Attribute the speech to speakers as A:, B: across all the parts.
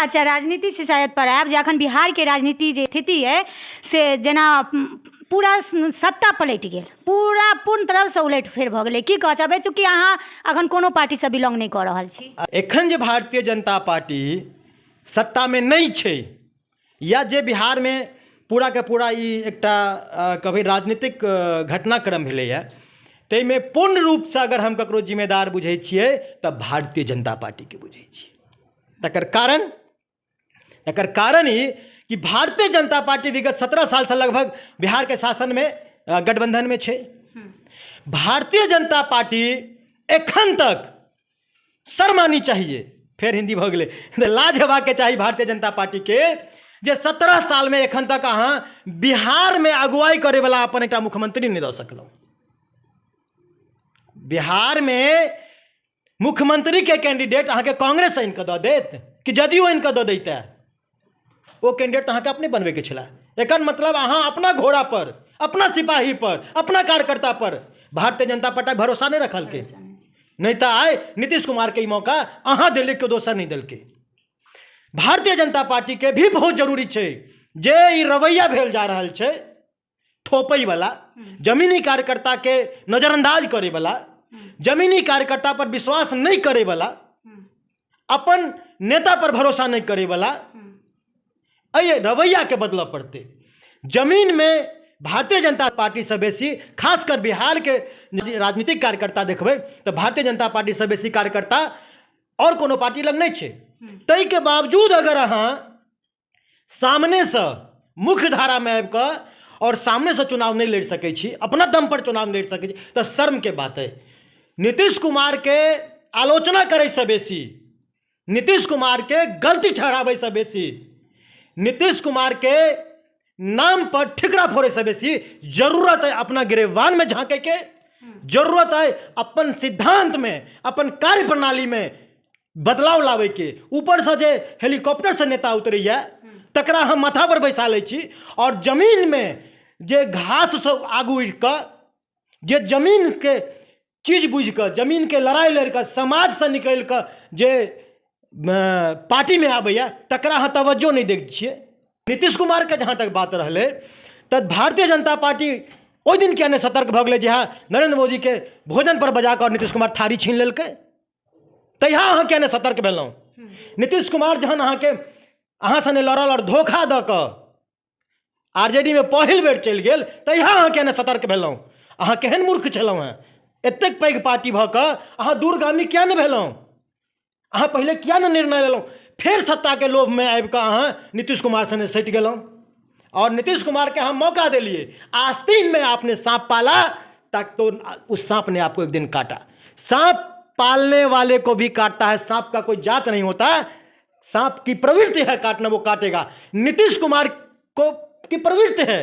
A: अच्छा, राजनीति से शायद पर आयब जे अखन बिहार के राजनीति जे स्थिति है से जेना पूरा सत्ता पलटि गेल, पूरा पूर्ण तरह से उलट फेर भऽ गेलै, की कह चाहबै चूँकि अहाँ अखन कोनो पार्टी से बिलोंग नहीं कऽ रहल छी?
B: एखन जे भारतीय जनता पार्टी सत्ता में नहीं छै, या जे बिहार में पूरा के पूरा ई एकटा कभी राजनीतिक घटनाक्रम भेलैए, ताहिमे पूर्ण रूप से अगर हम ककरो जिम्मेदार बुझै छियै तऽ भारतीय जनता पार्टी के बुझै छियै। तकर कारण ही कि भारतीय जनता पार्टी विगत 17 साल से लगभग बिहार के शासन में गठबंधन में छै। भारतीय जनता पार्टी एखन तक शर्मानी चाहिए, फिर हिंदी भऽ गेलै, लाज हेबाक चाही भारतीय जनता पार्टी के जे 17 साल में एखन तक अहाँ बिहार में अगुवाई करे वाला अपन एकटा मुख्यमंत्री नहीं दऽ सकलहुँ। बिहार में मुख्यमंत्री के कैंडिडेट अहाँ के कांग्रेस आनि कऽ दऽ देत कि जदयू आनि कऽ दऽ दैते, वो कैंडिडेट अहाँ के अपने बनबे के छला। एकर मतलब अहाँ अपना घोड़ा पर, अपना सिपाही पर, अपना कार्यकर्ता पर भारतीय जनता पार्टी भरोसा नहीं रखल के, नहीं तो आए नीतीश कुमार के मौका अहाँ दिल्ली के दोसर नहीं दिलके। भारतीय जनता पार्टी के भी बहुत जरूरी है जे ई रवैया भेल जा रहल छै, थोपई वाला, जमीनी कार्यकर्ता के नजरअंदाज करे वाला, जमीनी कार्यकर्ता पर विश्वास नहीं करे वाला, अपन नेता पर भरोसा नहीं करे वाला, अये रवैया के बदला पड़ते। जमीन में भारतीय जनता पार्टी से बेसी, खासकर बिहार के राजनीतिक कार्यकर्ता देखबे तो भारतीय जनता पार्टी से बेसी कार्यकर्ता और कोनो पार्टी लग नहीं छै। तई के बावजूद अगर अहाँ सामने से मुख्य धारा में आबि कऽ और सामने से चुनाव नहीं लड़ सकै छी, अपना दम पर चुनाव लड़ सकै छी, तो शर्म के बात है। नीतीश कुमार के आलोचना करे से बेसी, नीतीश कुमार के गलती ठहरावे से बेसी, नीतीश कुमार के नाम पर ठिकरा फोड़े से बेसी जरूरत है अपना गिरेबान में झांके के, जरूरत है अपन सिद्धांत में, अपन कार्य प्रणाली में बदलाव लावे के। ऊपर से जे हेलीकॉप्टर से नेता उतरैया तकरा हम माथा पर बैसा लै छी, और जमीन में जे घास से आगू उठि कऽ, जे जमीन के चीज बुझ कऽ, जमीन के लड़ाई लड़ कऽ, समाज से निकल कऽ जे पार्टी में आबैया तकरा अहाँ तवज्जो नहीं दै छियै। नीतीश कुमार के जहाँ तक बात रहलै तऽ भारतीय जनता पार्टी ओहि दिन किया नहीं सतर्क भऽ गेलै, जहाँ नरेंद्र मोदी के भोजन पर बजा कऽ नीतीश कुमार थारी छीन लेलकै, तो यहाँ अहाँ किया नहीं सतर्क भेलहुँ? नीतीश कुमार जहन अहाँ सने लड़ल और धोखा दऽ कऽ आरजेडी में पहिल बेर चलि गेल, तो यहाँ अहाँ किया नहीं सतर्क भेलहुँ? अहाँ केहन मूर्ख छलहुँ हैं? एतेक पैघ पार्टी भऽ कऽ अहाँ दूरगामी किया नहीं भेलहुँ? अहाँ पहले किया नहीं निर्णय लेलहुँ? फिर सत्ता के लोभ में आबि कऽ अहाँ नीतीश कुमार सने सटि गेलहुँ, और नीतीश कुमार के हम मौका दिलिए। आस्तीन में आपने सांप पाला तक तो उस सांप ने आपको एक दिन काटा। सांप पालने वाले को भी काटता है, सांप का कोई जात नहीं होता, सांप की प्रवृत्ति है काटना, वो काटेगा। नीतीश कुमार को की प्रवृत्ति है,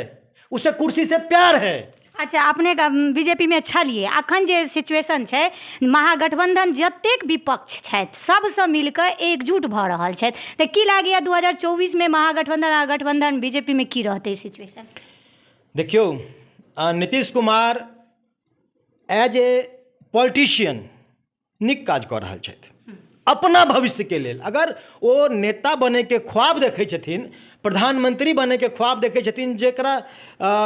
B: उसे कुर्सी से प्यार है।
A: अच्छा, अपने बीजेपी में छलिए, अखन जे सिचुएशन छै, महागठबंधन जतेक विपक्ष छथि सबसँ मिलकर एकजुट भऽ रहल छथि, तऽ की लागैए 2024 में महागठबंधन आ गठबंधन बीजेपी में की रहतै सिचुएशन?
B: देखियो, Nitish Kumar as a politician नीक काज कऽ रहल छथि अपना भविष्य के लेल। अगर वो नेता बने के ख्वाब देखै छथिन, प्रधानमंत्री बने के ख्वाब देखै छथिन, जेकरा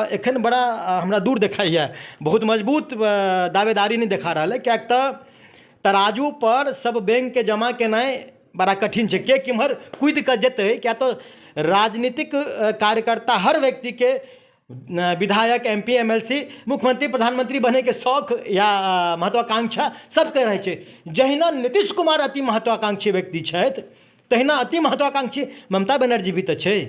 B: एखन बड़ा हमरा दूर देखाइए, बहुत मजबूत दावेदारी नहीं देखा रहा है, क्या तराजू पर सब बैंक के जमा केनाइ बड़ा कठिन है। के किम्हर कूद कऽ जेतै, क्या तो राजनीतिक कार्यकर्ता हर व्यक्ति के विधायक, एमपी, एमएलसी, मुख्यमंत्री, प्रधानमंत्री बने के शौक या महत्वाकांक्षा सबके रहै छै। जहिना नीतीश कुमार अति महत्वाकांक्षी व्यक्ति छथि, तहिना अति महत्वाकांक्षी ममता बनर्जी भी तऽ छै,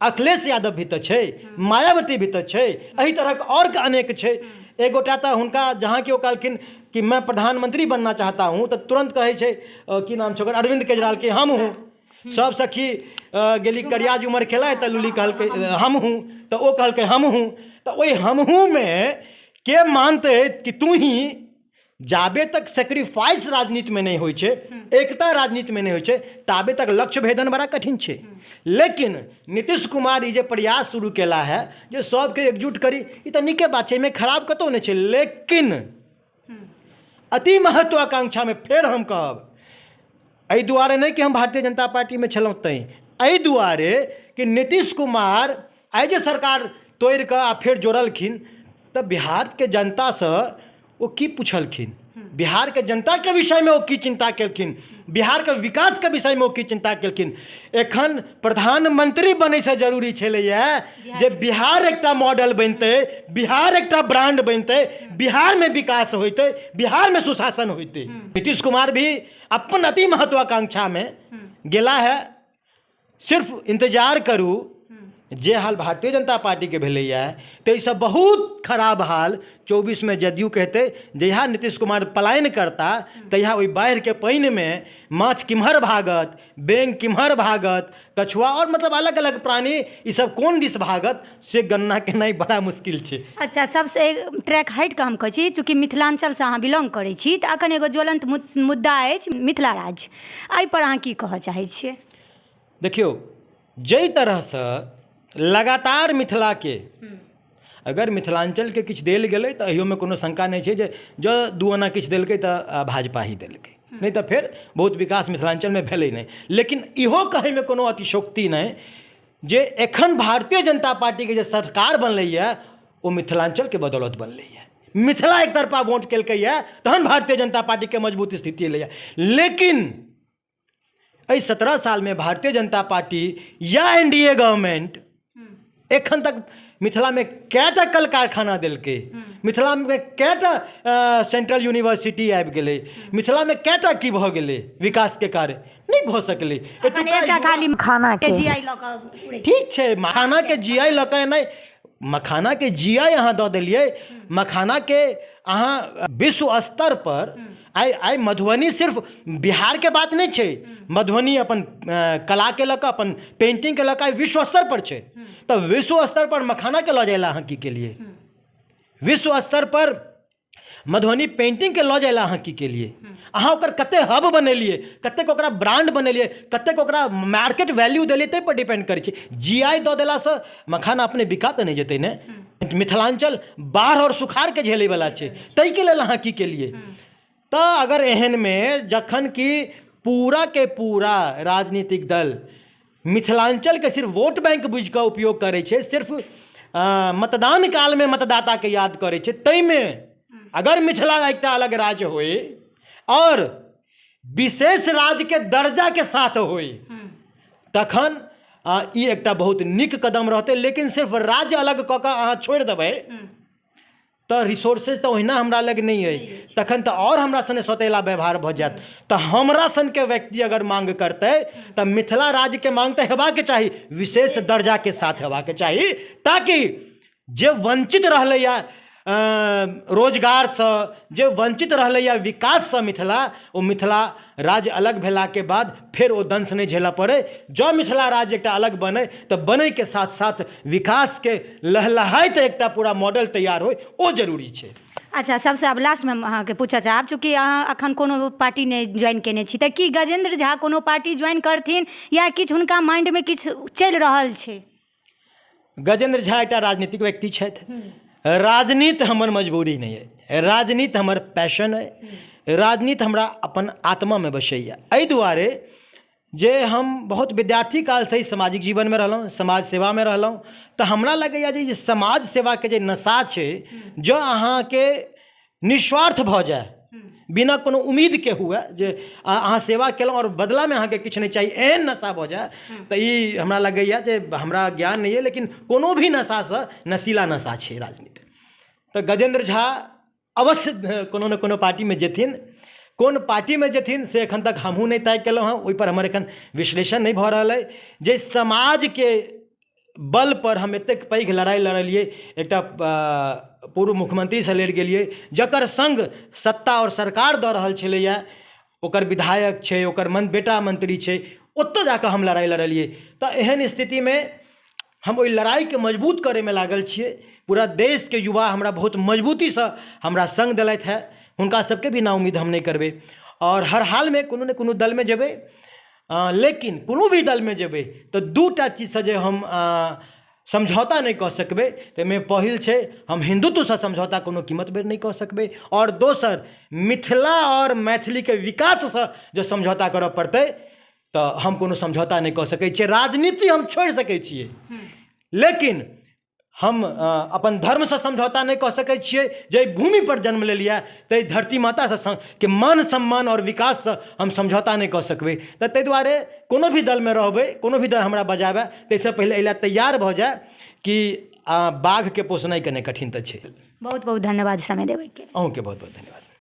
B: अखिलेश यादव भी तऽ छै, मायावती भी तऽ छै, एही तरह और अनेक छै। एक गोटा तऽ हुनका जहाँ कि वो कहलखिन कि मैं प्रधानमंत्री बनना चाहता हूँ, तो तुरंत कहै छै कि नाम छै ओकर, अरविंद केजरीवाल के हम हूँ। सब सखी गेली करियाज उमर खेला तो लुली कहलकै हम हूँ, तो वो कहलकै हम हूँ। तो वही हम हूँ में के मानते कि तू ही, जाबे तक सेक्रीफाइस राजनीति में नहीं होइ छै, एकता राजनीति में नहीं होइ छै, ताबे तक लक्ष्य भेदन बड़ा कठिन छै। लेकिन नीतीश कुमार ई जे प्रयास शुरू केला है जे सबके एकजुट करी, ई तो नीके बात छै, में खराब कतौ नहीं छै। लेकिन अति महत्वाकांक्षा में फिर हम कहब एहि दुआरे नहीं कि हम भारतीय जनता पार्टी में छलहुँ तैं, एहि दुआरे कि नीतीश कुमार आइ जे सरकार तोड़ि कऽ आ फेर जोड़लखिन तऽ बिहारके जनतासँ ओ की पुछलखिन, बिहारके जनताके विषयमे ओ की चिन्ता केलखिन, बिहारके विकासके विषयमे ओ की चिन्ता केलखिन। एखन प्रधानमंत्री बनैसँ जरूरी छलैए जे बिहार एकटा मॉडल बनतै, बिहार एकटा ब्रांड बनतै, बिहारमे विकास होइतै, बिहारमे सुशासन होइतै। नीतीश कुमार भी अपन अति महत्वाकांक्षा में गेला है। सिर्फ इंतजार करू जे हाल भारतीय जनता पार्टी के भेलैया ताहिसँ बहुत खराब हाल 24 में जदयू कहते। जहिया नीतीश कुमार पलायन करता तहिया ओहि बाढ़िके पानिमे माछ किम्हर भागत, बेंग किम्हर भागत, कछुआ और मतलब अलग अलग प्राणी ई सब कोन दिस भागत से गणना केनाइ बड़ा मुश्किल छै।
A: अच्छा, सबसे ट्रैक हटि कऽ हम कहै छी, चूँकि मिथिलांचलसँ अहाँ बिलोंग करै छी तऽ अखन एगो ज्वलंत मुद्दा अछि मिथिला राज्य, एहिपर अहाँ की कहऽ चाहै छियै?
B: देखियौ, जाहि तरहसँ लगातार मिथिला के अगर मिथिलांचल के किछु देल गेलै तऽ अहियोमे कोनो शंका नहि छै जे जँ दू आना किछु देलकै तऽ भाजपा ही देलकै, नहीं तऽ फेर बहुत विकास मिथिलांचलमे भेलै नहीं। लेकिन इहो कहैमे कोनो अतिशोक्ति नहीं जे एखन भारतीय जनता पार्टीके जे सरकार बनलैए ओ मिथिलांचलके बदौलत बनलैए। मिथिला एक तरफा वोट केलकैए तहन भारतीय जनता पार्टीके मजबूत स्थिति एलैए। लेकिन एहि 17 साल में भारतीय जनता पार्टी या एनडीए गवर्नमेंट एखन तक मिथिला में कैटा कल कारखाना देलकै, मिथिला में कैटा सेंट्रल यूनिवर्सिटी आबि गेलै, मिथिला में कैटा की भऽ गेलै विकास के कार्य नहीं भऽ सकलै।
A: मखाना के जीआई लऽ कऽ
B: ठीक छै, मखाना के जीआई लऽ कऽ नहीं, मखाना के जीआई अहाँ दऽ देलियै, मखाना के अहाँ विश्व स्तर पर आइ मधुबनी सिर्फ बिहार के बात नहीं छै, मधुबनी अपन कला के लऽ कऽ अपन पेंटिंग के लऽ कऽ विश्व स्तर पर छै। तऽ विश्व स्तर पर मखाना के लऽ जाइला अहाँ की केलियै, विश्व स्तर पर मधुबनी पेंटिंग के लऽ जाइला अहाँ की केलियै, अहाँ ओकर कते हब बनेलियै, कतेक ओकरा ब्रांड बनेलियै, कतेक ओकरा मार्केट वैल्यू देलियै, ताहि पर डिपेंड करै छै। जीआई दऽ देलासँ मखाना अपने बिका तऽ नहि जेतै ने। मिथिलांचल बाढ़ और सुखाड़ के झेलै वाला छै, ताहिके लेल अहाँ की केलियै? तऽ अगर एहन में जखन कि पूरा के पूरा राजनीतिक दल मिथिलांचल के सिर्फ वोट बैंक बुझ कऽ उपयोग करै छै, सिर्फ मतदान काल में मतदाता के याद करै छै, ताहिमे अगर मिथिला एकटा अलग राज्य होय और विशेष राज्य के दर्जा के साथ होय तखन ई एकटा बहुत नीक कदम रहतै। लेकिन सिर्फ राज्य अलग कऽ कऽ अहाँ छोड़ि देबै तऽ रिसोर्सेज तऽ ओहिना हमरा लग नहीं है, तखन तऽ और हमरा सने सौतेला व्यवहार भऽ जायत। तऽ हमरा सन के व्यक्ति अगर मांग करतै तऽ मिथिला राज्य के मांग तऽ हेबाक चाही, विशेष दर्जा के साथ हेबाक चाही, ताकि जे वंचित रहलैया रोजगारसँ, जे वंचित रहलैया विकाससँ मिथिला, ओ मिथिला राज्य अलग भेला के बाद फेर ओ दंश नहीं झेलऽ पड़े। जँ मिथिला राज्य एकटा अलग बने तऽ बने के साथ साथ विकास के लहलहाइत एकटा पूरा मॉडल तैयार होय, ओ जरूरी छै।
A: अच्छा, सबसे अब लास्ट में हम अहाँके पूछऽ चाहब, चूँकि अहाँ अखन कोनो पार्टी नहीं ज्वाइन केने छी, तऽ की गजेंद्र झा कोनो पार्टी ज्वाइन करथिन या किछु हुनका माइंड में किछु चलि रहल छै?
B: गजेंद्र झा एकटा राजनीतिक व्यक्ति छथि, राजनीति हमर मजबूरी नहीं है, राजनीति हमर पैशन है, राजनीति हमरा अपन आत्मा में बसैया। एहि दुआरे जे हम बहुत विद्यार्थी काल से ही सामाजिक जीवन में रहलहुँ, समाज सेवा में रहलहुँ, तऽ हमरा लगैया जे समाज सेवा के जे नशा छै, जँ अहाँके निस्वार्थ भऽ जाए, बिना कोनो उम्मीद के हुए जे अहाँ सेवा केलहुँ और बदला में अहाँके किछु नहीं चाहिए, एहन नशा भऽ जाए तऽ ई हमरा लगैया जे हमरा ज्ञान नहीं है, लेकिन कोनो भी नशासँ नशीला नशा छै राजनीति। तऽ गजेंद्र झा अवश्य कोनो न कोनो पार्टी में जेथिन, कोन पार्टी में जेथिन से एखन तक हमहूँ नहीं तय केलहुँ हँ, ओहि पर हमर एखन विश्लेषण नहीं भऽ रहल अइ। जे समाज के बल पर हम एतेक पैघ लड़ाई लड़लियै, एकटा पूर्व मुख्यमंत्री से लड़ि गेलियै जकर संग सत्ता और सरकार दऽ रहल छलैया, ओकर विधायक छै, ओकर बेटा मंत्री छै, ओतऽ जाकऽ हम लड़ाई लड़लियै। तऽ एहन स्थिति में हम ओहि लड़ाई के मजबूत करे में लागल छियै। पूरा देश के युवा हमरा बहुत मजबूती से हमरा संग देलथि है, हुनका सबके भी नाउम्मीद हम नहीं करबै और हर हाल में कोनो न कोनो दल में जेबै। लेकिन कोनो भी दल में जेबै तऽ दूटा चीज से जे हम समझौता नहीं कऽ सकबै ताहिमे पहिल छै हम हिन्दुत्वसँ समझौता कोनो कीमत बेर नहीं कऽ सकबै, और दोसर मिथिला और मैथिलीके विकाससँ जो समझौता करऽ पड़तै तऽ हम कोनो समझौता नहीं कऽ सकै छियै। राजनीति हम छोड़ि सकै छियै, लेकिन हम अपन धर्मसँ समझौता नहीं कऽ सकै छियै। जाहि भूमि पर जन्म लेलियै ताहि धरती मातासँ के मान सम्मान और विकाससँ हम समझौता नहीं कऽ सकबै। तऽ ताहि दुआरे कोनो भी दलमे रहबै, कोनो भी दल हमरा बजाबै, ताहिसँ पहिले एहि लए तैयार भऽ जाय कि बाघके पोसनाइ कने कठिन तऽ छै।
A: बहुत बहुत धन्यवाद समय देबैके।
B: अहूँके बहुत बहुत धन्यवाद।